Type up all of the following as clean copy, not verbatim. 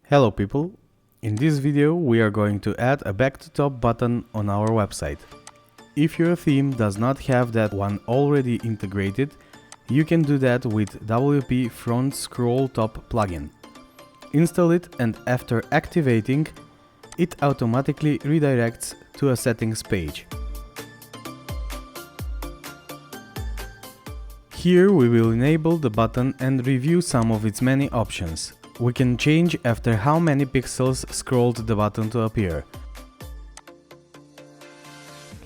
Hello people! In this video we are going to add a back to top button on our website. If your theme does not have that one already integrated, you can do that with WPFront Scroll top plugin. Install it and after activating, it automatically redirects to a settings page. Here we will enable the button and review some of its many options. We can change after how many pixels scrolled the button to appear.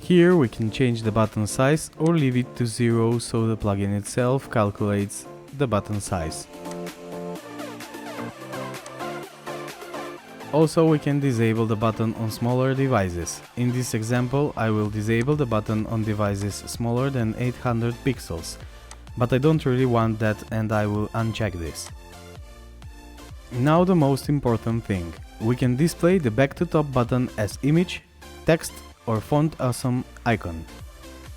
Here we can change the button size or leave it to 0 so the plugin itself calculates the button size. Also we can disable the button on smaller devices. In this example I will disable the button on devices smaller than 800 pixels, but I don't really want that and I will uncheck this. Now the most important thing, we can display the back to top button as image, text or font awesome icon.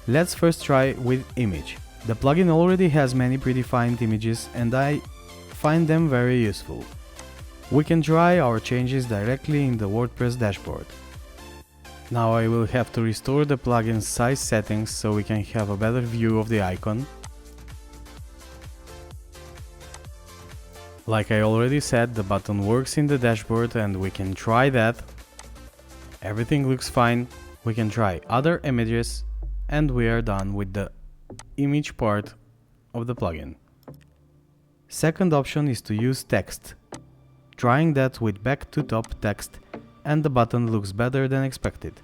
Let's first try with image. The plugin already has many predefined images and I find them very useful. We can try our changes directly in the WordPress dashboard. Now I will have to restore the plugin's size settings so we can have a better view of the icon. Like I already said, the button works in the dashboard and we can try that. Everything looks fine. We can try other images and we are done with the image part of the plugin. Second option is to use text. Trying that with back to top text and the button looks better than expected.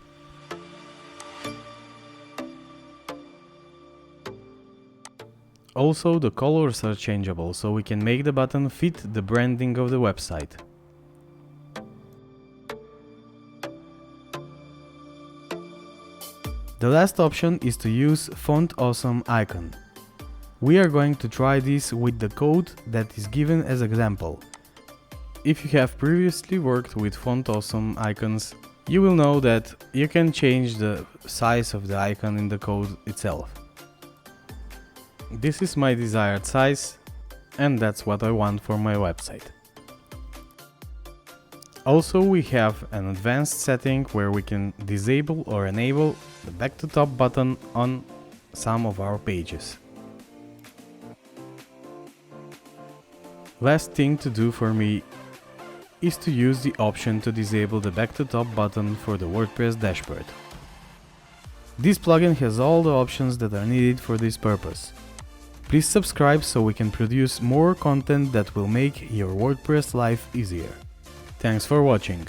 Also, the colors are changeable, so we can make the button fit the branding of the website. The last option is to use font awesome icon. We are going to try this with the code that is given as example. If you have previously worked with font awesome icons, you will know that you can change the size of the icon in the code itself. This is my desired size and that's what I want for my website. Also we have an advanced setting where we can disable or enable the back to top button on some of our pages. Last thing to do for me is to use the option to disable the back to top button for the WordPress dashboard. This plugin has all the options that are needed for this purpose. Please subscribe so we can produce more content that will make your WordPress life easier. Thanks for watching.